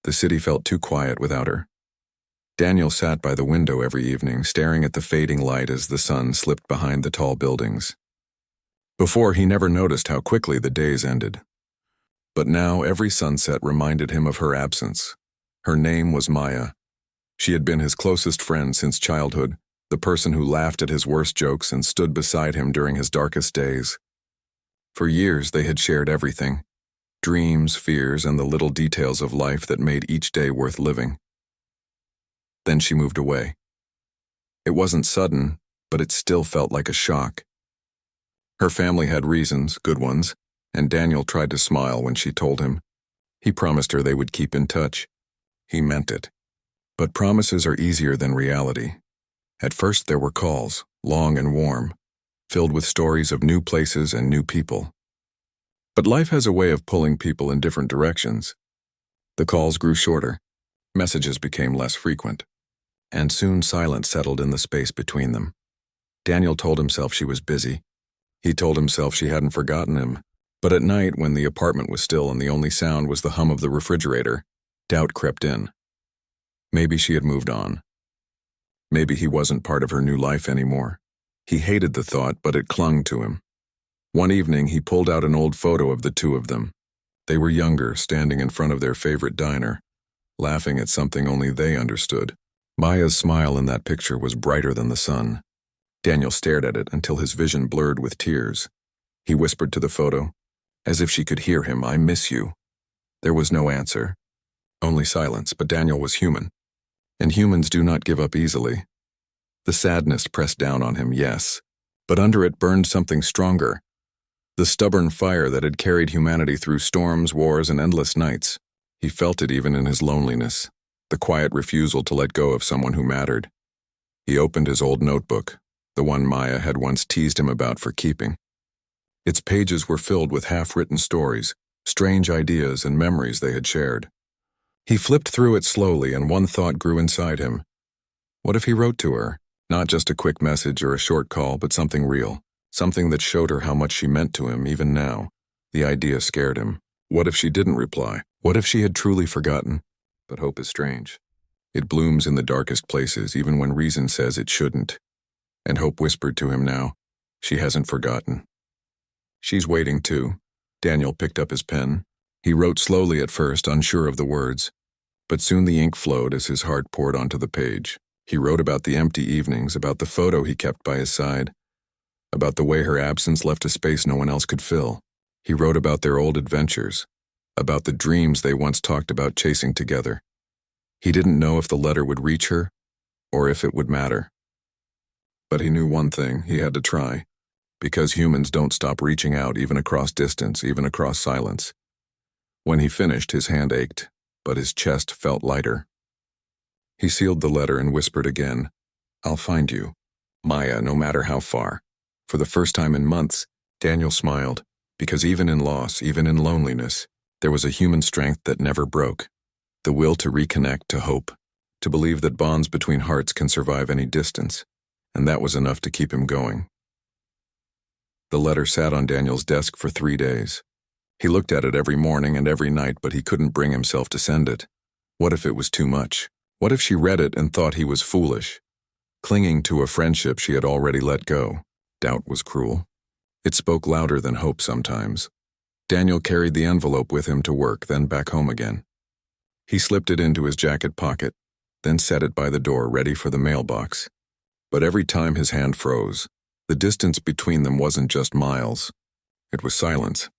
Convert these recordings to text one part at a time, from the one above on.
The city felt too quiet without her. Daniel sat by the window every evening, staring at the fading light as the sun slipped behind the tall buildings. Before, he never noticed how quickly the days ended. But now every sunset reminded him of her absence. Her name was Maya. She had been his closest friend since childhood, the person who laughed at his worst jokes and stood beside him during his darkest days. For years they had shared everything: dreams, fears, and the little details of life that made each day worth living. Then she moved away. It wasn't sudden, but it still felt like a shock. Her family had reasons, good ones, and Daniel tried to smile when she told him. He promised her they would keep in touch. He meant it. But promises are easier than reality. At first there were calls, long and warm, filled with stories of new places and new people. But life has a way of pulling people in different directions. The calls grew shorter, messages became less frequent, and soon silence settled in the space between them. Daniel told himself she was busy. He told himself she hadn't forgotten him. But at night, when the apartment was still and the only sound was the hum of the refrigerator, doubt crept in. Maybe she had moved on. Maybe he wasn't part of her new life anymore. He hated the thought, but it clung to him. One evening, he pulled out an old photo of the two of them. They were younger, standing in front of their favorite diner, laughing at something only they understood. Maya's smile in that picture was brighter than the sun. Daniel stared at it until his vision blurred with tears. He whispered to the photo, as if she could hear him, "I miss you." There was no answer, only silence, but Daniel was human, and humans do not give up easily. The sadness pressed down on him, yes, but under it burned something stronger. The stubborn fire that had carried humanity through storms, wars, and endless nights. He felt it even in his loneliness, the quiet refusal to let go of someone who mattered. He opened his old notebook, the one Maya had once teased him about for keeping. Its pages were filled with half-written stories, strange ideas, and memories they had shared. He flipped through it slowly, and one thought grew inside him. What if he wrote to her? Not just a quick message or a short call, but something real, something that showed her how much she meant to him even now. The idea scared him. What if she didn't reply? What if she had truly forgotten? But hope is strange. It blooms in the darkest places, even when reason says it shouldn't. And hope whispered to him now, she hasn't forgotten. She's waiting too. Daniel picked up his pen. He wrote slowly at first, unsure of the words. But soon the ink flowed as his heart poured onto the page. He wrote about the empty evenings, about the photo he kept by his side, about the way her absence left a space no one else could fill. He wrote about their old adventures, about the dreams they once talked about chasing together. He didn't know if the letter would reach her, or if it would matter. But he knew one thing: he had to try. Because humans don't stop reaching out, even across distance, even across silence. When he finished, his hand ached, but his chest felt lighter. He sealed the letter and whispered again, "I'll find you, Maya, no matter how far." For the first time in months, Daniel smiled, because even in loss, even in loneliness, there was a human strength that never broke. The will to reconnect, to hope, to believe that bonds between hearts can survive any distance, and that was enough to keep him going. The letter sat on Daniel's desk for 3 days. He looked at it every morning and every night, but he couldn't bring himself to send it. What if it was too much? What if she read it and thought he was foolish, clinging to a friendship she had already let go? Doubt was cruel. It spoke louder than hope sometimes. Daniel carried the envelope with him to work, then back home again. He slipped it into his jacket pocket, then set it by the door, ready for the mailbox. But every time his hand froze. The distance between them wasn't just miles. It was silence,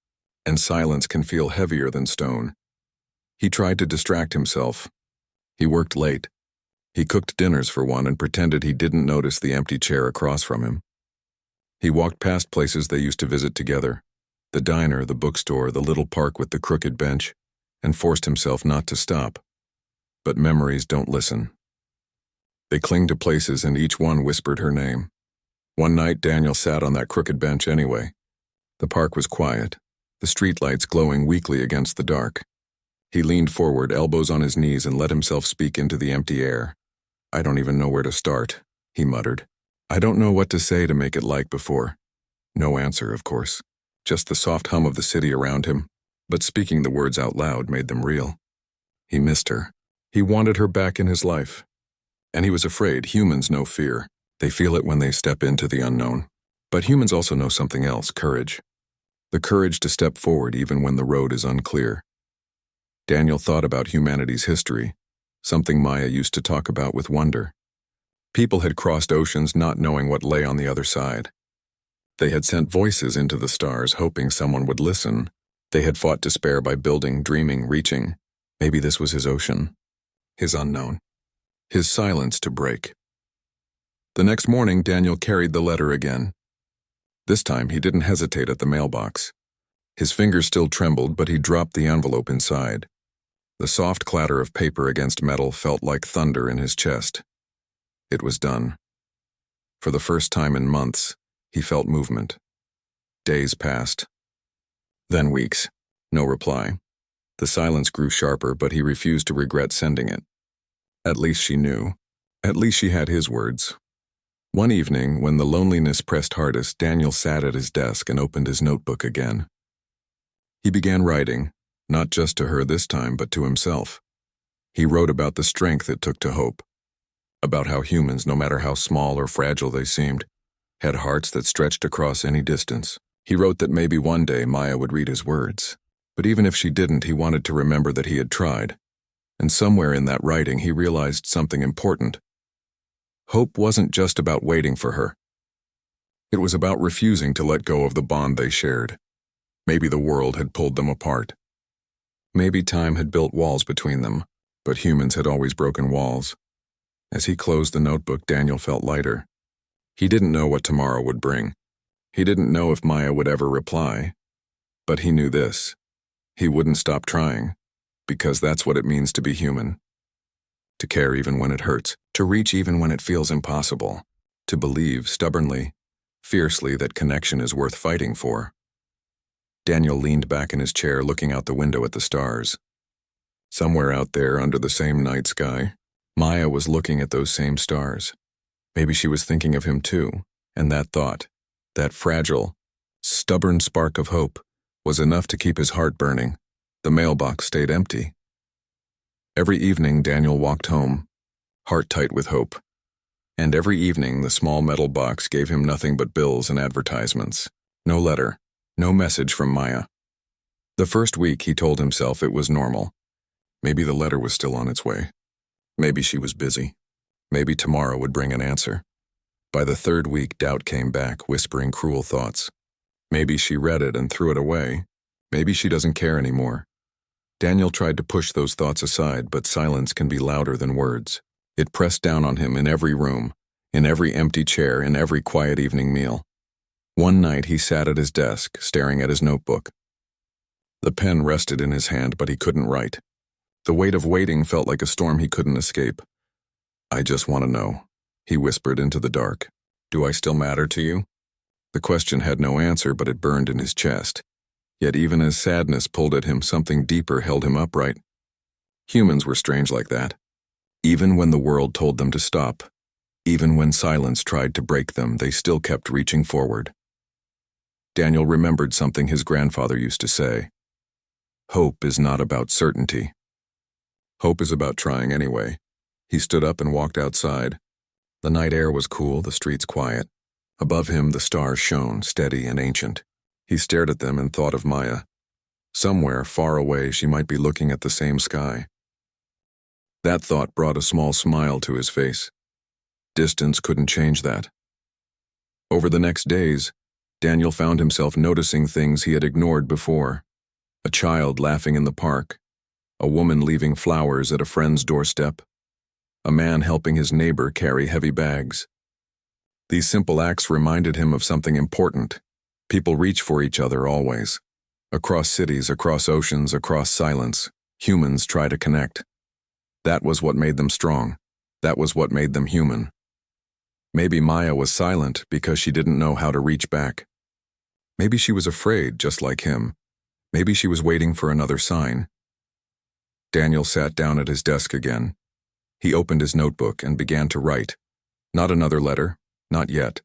and silence can feel heavier than stone. He tried to distract himself. He worked late. He cooked dinners for one and pretended he didn't notice the empty chair across from him. He walked past places they used to visit together, the diner, the bookstore, the little park with the crooked bench, and forced himself not to stop. But memories don't listen. They cling to places, and each one whispered her name. One night, Daniel sat on that crooked bench anyway. The park was quiet, the streetlights glowing weakly against the dark. He leaned forward, elbows on his knees, and let himself speak into the empty air. "I don't even know where to start," he muttered. "I don't know what to say to make it like before." No answer, of course. Just the soft hum of the city around him, but speaking the words out loud made them real. He missed her. He wanted her back in his life. And he was afraid. Humans know fear. They feel it when they step into the unknown. But humans also know something else, courage. The courage to step forward even when the road is unclear. Daniel thought about humanity's history, something Maya used to talk about with wonder. People had crossed oceans not knowing what lay on the other side. They had sent voices into the stars hoping someone would listen. They had fought despair by building, dreaming, reaching. Maybe this was his ocean, his unknown, his silence to break. The next morning, Daniel carried the letter again. This time, he didn't hesitate at the mailbox. His fingers still trembled, but he dropped the envelope inside. The soft clatter of paper against metal felt like thunder in his chest. It was done. For the first time in months, he felt movement. Days passed. Then weeks. No reply. The silence grew sharper, but he refused to regret sending it. At least she knew. At least she had his words. One evening, when the loneliness pressed hardest, Daniel sat at his desk and opened his notebook again. He began writing, not just to her this time, but to himself. He wrote about the strength it took to hope, about how humans, no matter how small or fragile they seemed, had hearts that stretched across any distance. He wrote that maybe one day Maya would read his words. But even if she didn't, he wanted to remember that he had tried. And somewhere in that writing, he realized something important. Hope wasn't just about waiting for her. It was about refusing to let go of the bond they shared. Maybe the world had pulled them apart. Maybe time had built walls between them, but humans had always broken walls. As he closed the notebook, Daniel felt lighter. He didn't know what tomorrow would bring. He didn't know if Maya would ever reply. But he knew this. He wouldn't stop trying, because that's what it means to be human. To care even when it hurts, to reach even when it feels impossible, to believe stubbornly, fiercely that connection is worth fighting for. Daniel leaned back in his chair, looking out the window at the stars. Somewhere out there, under the same night sky, Maya was looking at those same stars. Maybe she was thinking of him too, and that thought, that fragile, stubborn spark of hope, was enough to keep his heart burning. The mailbox stayed empty. Every evening, Daniel walked home, heart tight with hope. And every evening, the small metal box gave him nothing but bills and advertisements. No letter, no message from Maya. The first week, he told himself it was normal. Maybe the letter was still on its way. Maybe she was busy. Maybe tomorrow would bring an answer. By the third week, doubt came back, whispering cruel thoughts. Maybe she read it and threw it away. Maybe she doesn't care anymore. Daniel tried to push those thoughts aside, but silence can be louder than words. It pressed down on him in every room, in every empty chair, in every quiet evening meal. One night he sat at his desk, staring at his notebook. The pen rested in his hand, but he couldn't write. The weight of waiting felt like a storm he couldn't escape. "I just want to know," he whispered into the dark. "Do I still matter to you?" The question had no answer, but it burned in his chest. Yet even as sadness pulled at him, something deeper held him upright. Humans were strange like that. Even when the world told them to stop, even when silence tried to break them, they still kept reaching forward. Daniel remembered something his grandfather used to say. Hope is not about certainty. Hope is about trying anyway. He stood up and walked outside. The night air was cool, the streets quiet. Above him, the stars shone, steady and ancient. He stared at them and thought of Maya. Somewhere, far away, she might be looking at the same sky. That thought brought a small smile to his face. Distance couldn't change that. Over the next days, Daniel found himself noticing things he had ignored before. A child laughing in the park. A woman leaving flowers at a friend's doorstep. A man helping his neighbor carry heavy bags. These simple acts reminded him of something important. People reach for each other always. Across cities, across oceans, across silence, humans try to connect. That was what made them strong. That was what made them human. Maybe Maya was silent because she didn't know how to reach back. Maybe she was afraid, just like him. Maybe she was waiting for another sign. Daniel sat down at his desk again. He opened his notebook and began to write. Not another letter, not yet,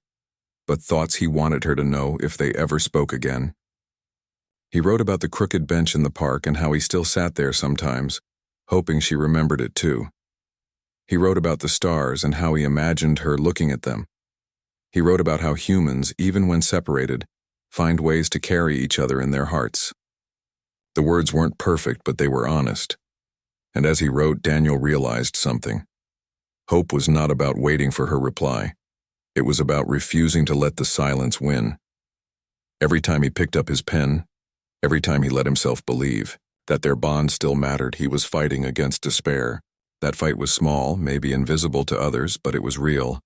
but thoughts he wanted her to know if they ever spoke again. He wrote about the crooked bench in the park and how he still sat there sometimes, hoping she remembered it too. He wrote about the stars and how he imagined her looking at them. He wrote about how humans, even when separated, find ways to carry each other in their hearts. The words weren't perfect, but they were honest. And as he wrote, Daniel realized something. Hope was not about waiting for her reply. It was about refusing to let the silence win. Every time he picked up his pen, every time he let himself believe that their bond still mattered, he was fighting against despair. That fight was small, maybe invisible to others, but it was real.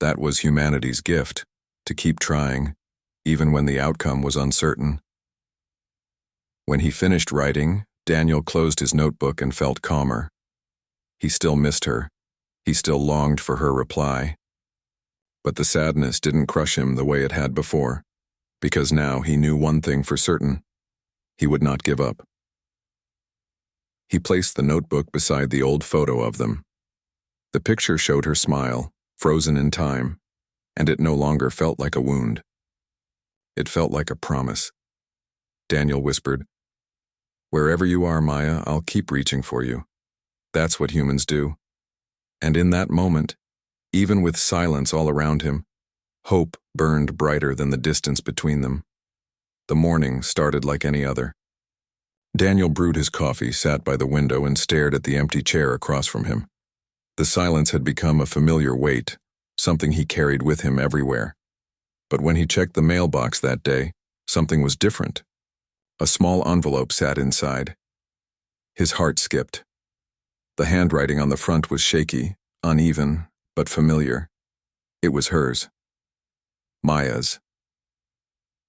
That was humanity's gift, to keep trying, even when the outcome was uncertain. When he finished writing, Daniel closed his notebook and felt calmer. He still missed her. He still longed for her reply. But the sadness didn't crush him the way it had before, because now he knew one thing for certain: he would not give up. He placed the notebook beside the old photo of them. The picture showed her smile, frozen in time, and it no longer felt like a wound. It felt like a promise. Daniel whispered, "Wherever you are, Maya, I'll keep reaching for you. That's what humans do." And in that moment, even with silence all around him, hope burned brighter than the distance between them. The morning started like any other. Daniel brewed his coffee, sat by the window, and stared at the empty chair across from him. The silence had become a familiar weight, something he carried with him everywhere. But when he checked the mailbox that day, something was different. A small envelope sat inside. His heart skipped. The handwriting on the front was shaky, uneven, but familiar. It was hers. Maya's.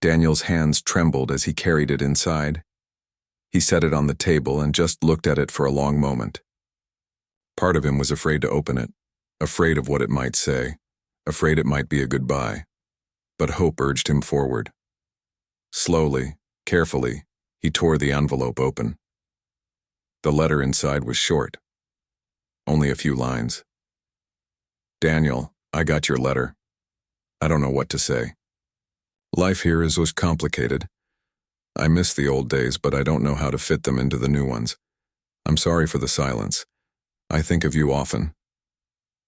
Daniel's hands trembled as he carried it inside. He set it on the table and just looked at it for a long moment. Part of him was afraid to open it, afraid of what it might say, afraid it might be a goodbye. But hope urged him forward. Slowly, carefully, he tore the envelope open. The letter inside was short. Only a few lines. "Daniel, I got your letter. I don't know what to say. Life here was complicated. I miss the old days, but I don't know how to fit them into the new ones. I'm sorry for the silence. I think of you often."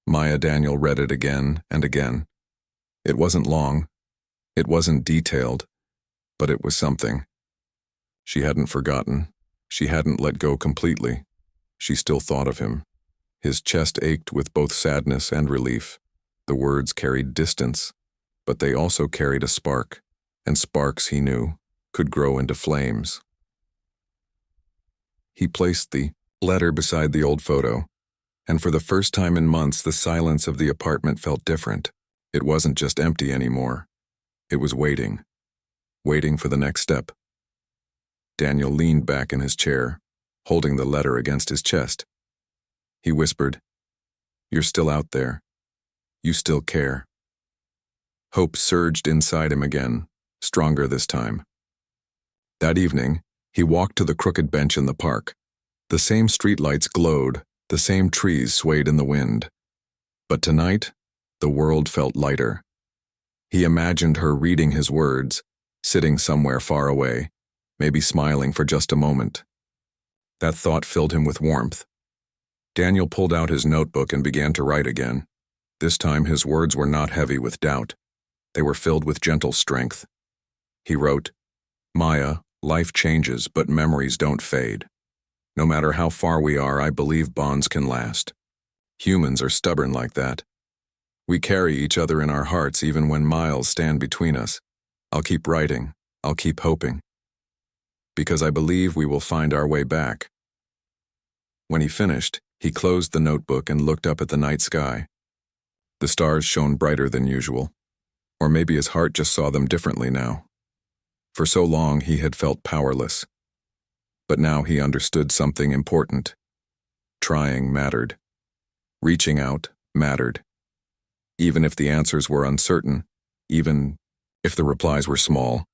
Maya. Daniel read it again and again. It wasn't long. It wasn't detailed, but it was something. She hadn't forgotten. She hadn't let go completely. She still thought of him. His chest ached with both sadness and relief. The words carried distance, but they also carried a spark, and sparks, he knew, could grow into flames. He placed the letter beside the old photo, and for the first time in months, the silence of the apartment felt different. It wasn't just empty anymore. It was waiting for the next step. Daniel leaned back in his chair, holding the letter against his chest. He whispered, "You're still out there. You still care." Hope surged inside him again, stronger this time. That evening, he walked to the crooked bench in the park. The same streetlights glowed, the same trees swayed in the wind. But tonight, the world felt lighter. He imagined her reading his words, sitting somewhere far away, maybe smiling for just a moment. That thought filled him with warmth. Daniel pulled out his notebook and began to write again. This time his words were not heavy with doubt. They were filled with gentle strength. He wrote, "Maya, life changes, but memories don't fade. No matter how far we are, I believe bonds can last. Humans are stubborn like that. We carry each other in our hearts even when miles stand between us. I'll keep writing. I'll keep hoping. Because I believe we will find our way back." When he finished, he closed the notebook and looked up at the night sky. The stars shone brighter than usual. Or maybe his heart just saw them differently now. For so long he had felt powerless. But now he understood something important. Trying mattered. Reaching out mattered. Even if the answers were uncertain, even if the replies were small,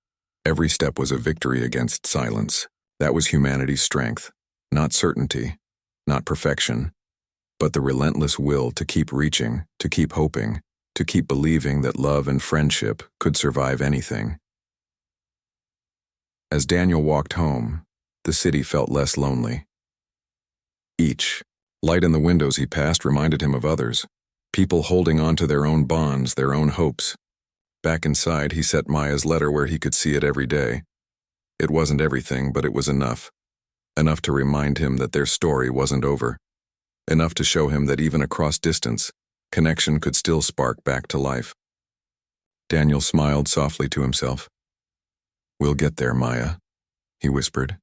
every step was a victory against silence. That was humanity's strength. Not certainty, not perfection, but the relentless will to keep reaching, to keep hoping, to keep believing that love and friendship could survive anything. As Daniel walked home, the city felt less lonely. Each light in the windows he passed reminded him of others, people holding on to their own bonds, their own hopes. Back inside, he set Maya's letter where he could see it every day. It wasn't everything, but it was enough. Enough to remind him that their story wasn't over. Enough to show him that even across distance, connection could still spark back to life. Daniel smiled softly to himself. "We'll get there, Maya," he whispered,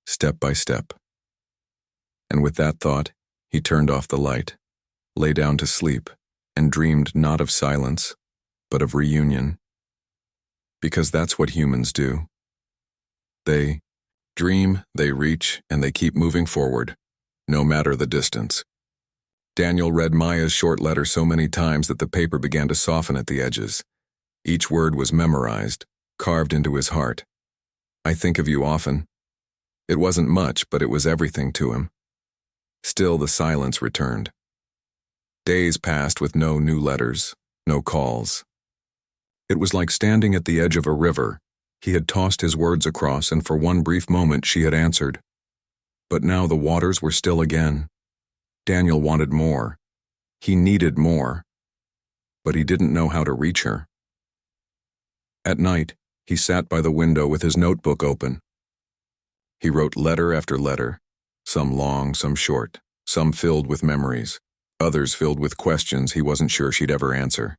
step by step. And with that thought, he turned off the light, lay down to sleep, and dreamed not of silence, but of reunion. Because that's what humans do. They dream, they reach, and they keep moving forward, no matter the distance. Daniel read Maya's short letter so many times that the paper began to soften at the edges. Each word was memorized, carved into his heart. "I think of you often." It wasn't much, but it was everything to him. Still, the silence returned. Days passed with no new letters, no calls. It was like standing at the edge of a river. He had tossed his words across, and for one brief moment she had answered. But now the waters were still again. Daniel wanted more. He needed more. But he didn't know how to reach her. At night, he sat by the window with his notebook open. He wrote letter after letter, some long, some short, some filled with memories, others filled with questions he wasn't sure she'd ever answer.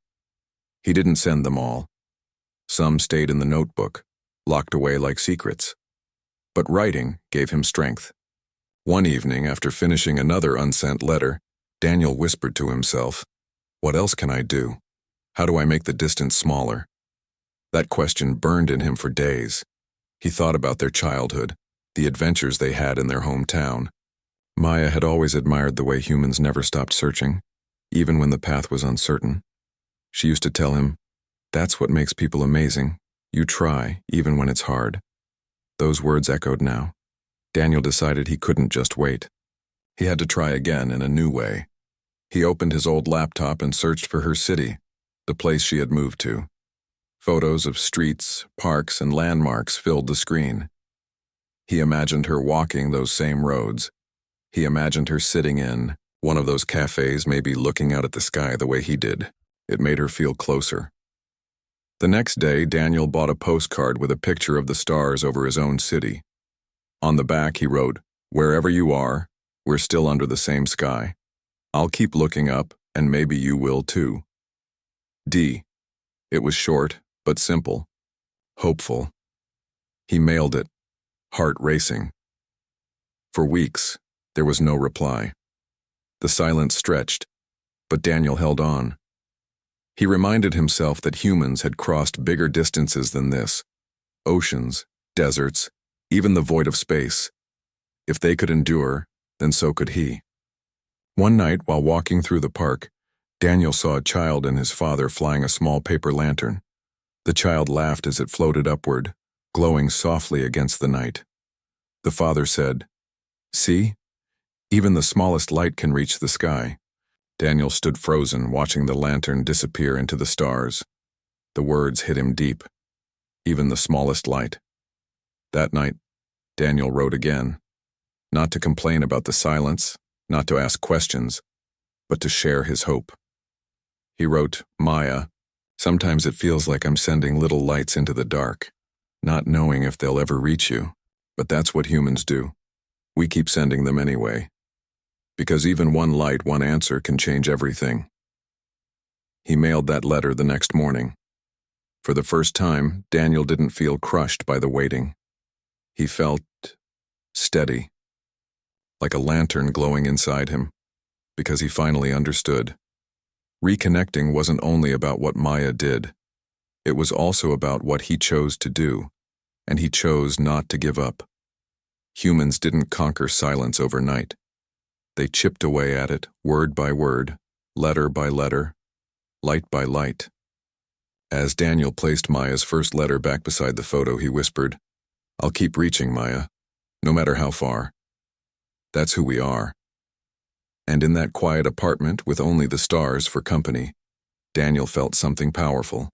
He didn't send them all. Some stayed in the notebook, locked away like secrets. But writing gave him strength. One evening, after finishing another unsent letter, Daniel whispered to himself, "What else can I do? How do I make the distance smaller?" That question burned in him for days. He thought about their childhood, the adventures they had in their hometown. Maya had always admired the way humans never stopped searching, even when the path was uncertain. She used to tell him, "That's what makes people amazing. You try, even when it's hard." Those words echoed now. Daniel decided he couldn't just wait. He had to try again in a new way. He opened his old laptop and searched for her city, the place she had moved to. Photos of streets, parks, and landmarks filled the screen. He imagined her walking those same roads. He imagined her sitting in one of those cafes, maybe looking out at the sky the way he did. It made her feel closer. The next day, Daniel bought a postcard with a picture of the stars over his own city. On the back, he wrote, "Wherever you are, we're still under the same sky. I'll keep looking up, and maybe you will too. D." It was short, but simple. Hopeful. He mailed it, heart racing. For weeks, there was no reply. The silence stretched, but Daniel held on. He reminded himself that humans had crossed bigger distances than this. Oceans, deserts, even the void of space. If they could endure, then so could he. One night, while walking through the park, Daniel saw a child and his father flying a small paper lantern. The child laughed as it floated upward, glowing softly against the night. The father said, "See? Even the smallest light can reach the sky." Daniel stood frozen, watching the lantern disappear into the stars. The words hit him deep. Even the smallest light. That night, Daniel wrote again. Not to complain about the silence, not to ask questions, but to share his hope. He wrote, "Maya, sometimes it feels like I'm sending little lights into the dark, not knowing if they'll ever reach you, but that's what humans do. We keep sending them anyway. Because even one light, one answer can change everything." He mailed that letter the next morning. For the first time, Daniel didn't feel crushed by the waiting. He felt steady, like a lantern glowing inside him, because he finally understood. Reconnecting wasn't only about what Maya did. It was also about what he chose to do, and he chose not to give up. Humans didn't conquer silence overnight. They chipped away at it, word by word, letter by letter, light by light. As Daniel placed Maya's first letter back beside the photo, he whispered, "I'll keep reaching, Maya, no matter how far. That's who we are." And in that quiet apartment with only the stars for company, Daniel felt something powerful.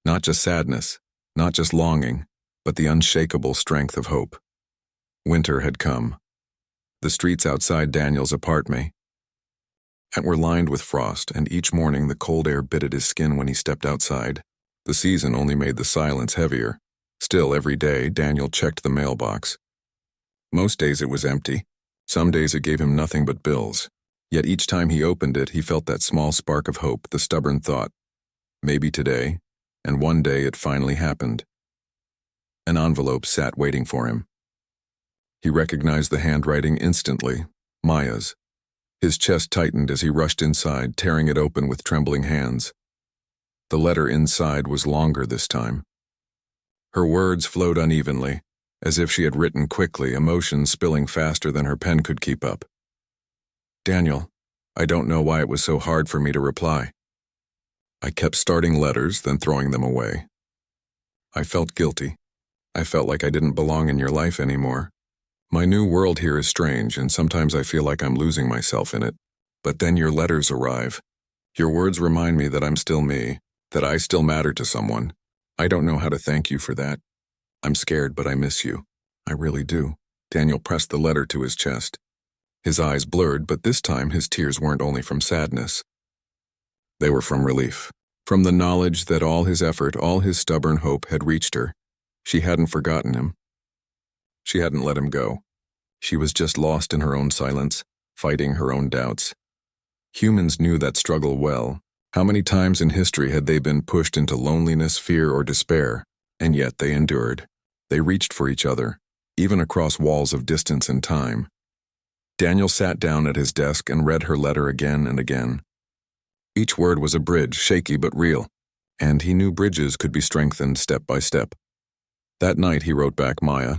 Not just sadness, not just longing, but the unshakable strength of hope. Winter had come. The streets outside Daniel's apartment were lined with frost, and each morning the cold air bit at his skin when he stepped outside. The season only made the silence heavier. Still, every day, Daniel checked the mailbox. Most days it was empty. Some days it gave him nothing but bills. Yet each time he opened it, he felt that small spark of hope, the stubborn thought, maybe today, and one day it finally happened. An envelope sat waiting for him. He recognized the handwriting instantly, Maya's. His chest tightened as he rushed inside, tearing it open with trembling hands. The letter inside was longer this time. Her words flowed unevenly, as if she had written quickly, emotions spilling faster than her pen could keep up. Daniel, I don't know why it was so hard for me to reply. I kept starting letters, then throwing them away. I felt guilty. I felt like I didn't belong in your life anymore. My new world here is strange, and sometimes I feel like I'm losing myself in it. But then your letters arrive. Your words remind me that I'm still me, that I still matter to someone. I don't know how to thank you for that. I'm scared, but I miss you. I really do. Daniel pressed the letter to his chest. His eyes blurred, but this time his tears weren't only from sadness. They were from relief, from the knowledge that all his effort, all his stubborn hope had reached her. She hadn't forgotten him. She hadn't let him go. She was just lost in her own silence, fighting her own doubts. Humans knew that struggle well. How many times in history had they been pushed into loneliness, fear, or despair, and yet they endured. They reached for each other, even across walls of distance and time. Daniel sat down at his desk and read her letter again and again. Each word was a bridge, shaky but real, and he knew bridges could be strengthened step by step. That night he wrote back, Maya,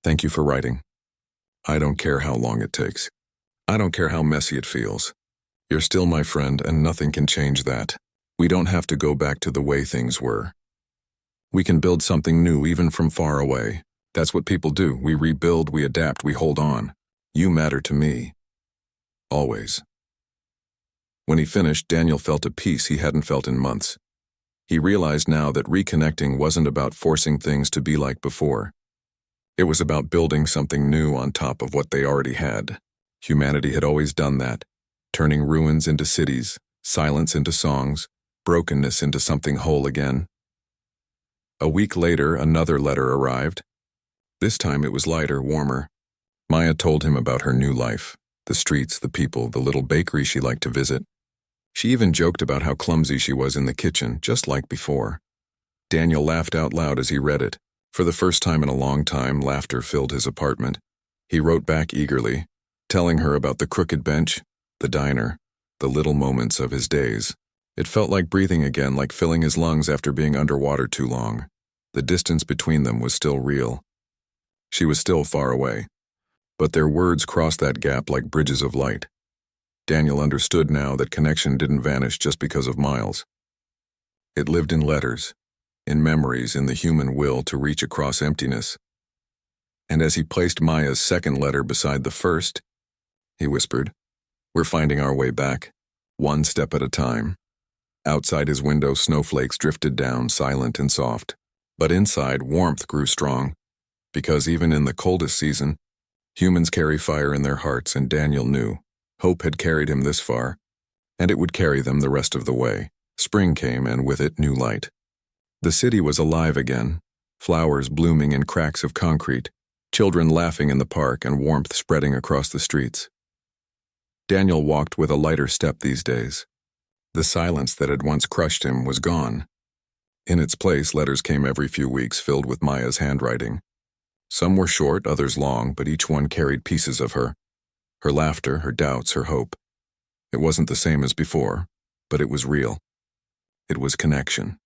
thank you for writing. I don't care how long it takes. I don't care how messy it feels. You're still my friend, and nothing can change that. We don't have to go back to the way things were. We can build something new even from far away. That's what people do. We rebuild, we adapt, we hold on. You matter to me. Always. When he finished, Daniel felt a peace he hadn't felt in months. He realized now that reconnecting wasn't about forcing things to be like before. It was about building something new on top of what they already had. Humanity had always done that, turning ruins into cities, silence into songs, brokenness into something whole again. A week later, another letter arrived. This time it was lighter, warmer. Maya told him about her new life, the streets, the people, the little bakery she liked to visit. She even joked about how clumsy she was in the kitchen, just like before. Daniel laughed out loud as he read it. For the first time in a long time, laughter filled his apartment. He wrote back eagerly, telling her about the crooked bench, the diner, the little moments of his days. It felt like breathing again, like filling his lungs after being underwater too long. The distance between them was still real. She was still far away, but their words crossed that gap like bridges of light. Daniel understood now that connection didn't vanish just because of miles. It lived in letters, in memories, in the human will to reach across emptiness. And as he placed Maya's second letter beside the first, he whispered, "We're finding our way back, one step at a time." Outside his window, snowflakes drifted down, silent and soft. But inside, warmth grew strong, because even in the coldest season, humans carry fire in their hearts, and Daniel knew. Hope had carried him this far, and it would carry them the rest of the way. Spring came, and with it, new light. The city was alive again, flowers blooming in cracks of concrete, children laughing in the park, and warmth spreading across the streets. Daniel walked with a lighter step these days. The silence that had once crushed him was gone. In its place, letters came every few weeks filled with Maya's handwriting. Some were short, others long, but each one carried pieces of her. Her laughter, her doubts, her hope. It wasn't the same as before, but it was real. It was connection.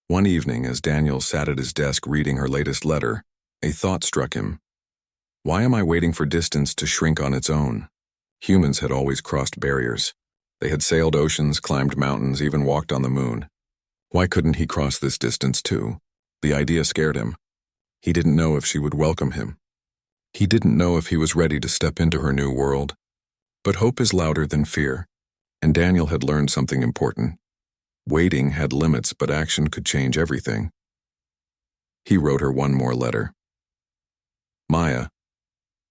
One evening, as Daniel sat at his desk reading her latest letter, a thought struck him. Why am I waiting for distance to shrink on its own? Humans had always crossed barriers. They had sailed oceans, climbed mountains, even walked on the moon. Why couldn't he cross this distance too? The idea scared him. He didn't know if she would welcome him. He didn't know if he was ready to step into her new world. But hope is louder than fear, and Daniel had learned something important. Waiting had limits, but action could change everything. He wrote her one more letter. Maya,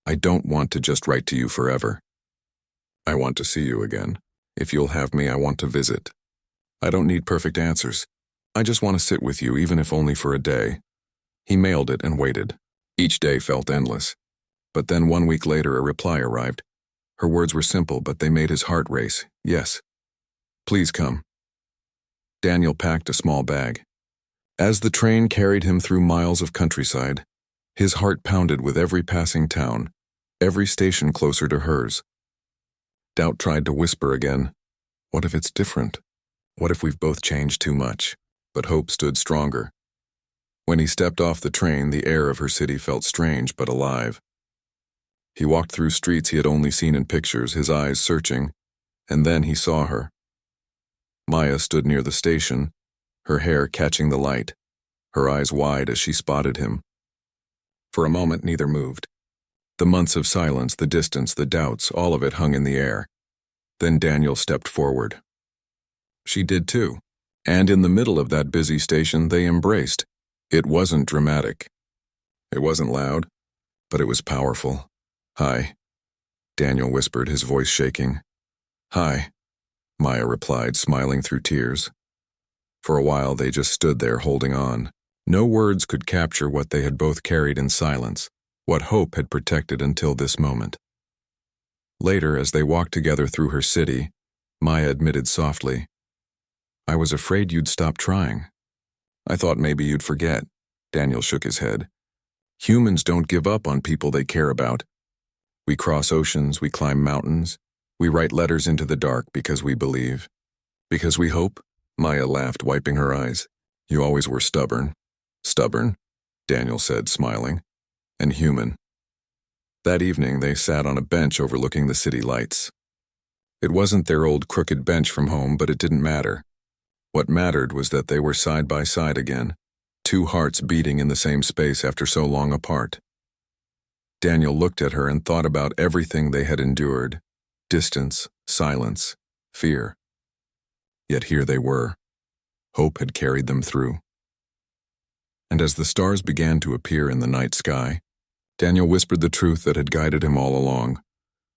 I don't want to just write to you forever. I want to see you again. If you'll have me, I want to visit. I don't need perfect answers. I just want to sit with you, even if only for a day. He mailed it and waited. Each day felt endless. But then 1 week later, a reply arrived. Her words were simple, but they made his heart race. Yes. Please come. Daniel packed a small bag. As the train carried him through miles of countryside, his heart pounded with every passing town, every station closer to hers. Doubt tried to whisper again. What if it's different? What if we've both changed too much? But hope stood stronger. When he stepped off the train, the air of her city felt strange but alive. He walked through streets he had only seen in pictures, his eyes searching, and then he saw her. Maya stood near the station, her hair catching the light, her eyes wide as she spotted him. For a moment, neither moved. The months of silence, the distance, the doubts, all of it hung in the air. Then Daniel stepped forward. She did too, and in the middle of that busy station, they embraced. It wasn't dramatic. It wasn't loud, but it was powerful. Hi, Daniel whispered, his voice shaking. Hi, Maya replied, smiling through tears. For a while, they just stood there holding on. No words could capture what they had both carried in silence, what hope had protected until this moment. Later, as they walked together through her city, Maya admitted softly, I was afraid you'd stop trying. I thought maybe you'd forget. Daniel shook his head. Humans don't give up on people they care about. We cross oceans, we climb mountains, we write letters into the dark because we believe. Because we hope? Maya laughed, wiping her eyes. You always were stubborn. Stubborn? Daniel said, smiling. And human. That evening, they sat on a bench overlooking the city lights. It wasn't their old crooked bench from home, but it didn't matter. What mattered was that they were side by side again, two hearts beating in the same space after so long apart. Daniel looked at her and thought about everything they had endured. Distance, silence, fear. Yet here they were. Hope had carried them through. And as the stars began to appear in the night sky, Daniel whispered the truth that had guided him all along.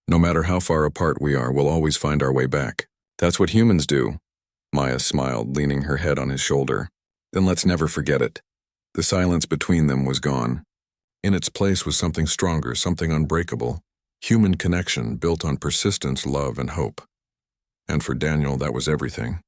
No matter how far apart we are, we'll always find our way back. That's what humans do. Maya smiled, leaning her head on his shoulder. Then let's never forget it. The silence between them was gone. In its place was something stronger, something unbreakable. Human connection built on persistence, love, and hope. And for Daniel, that was everything.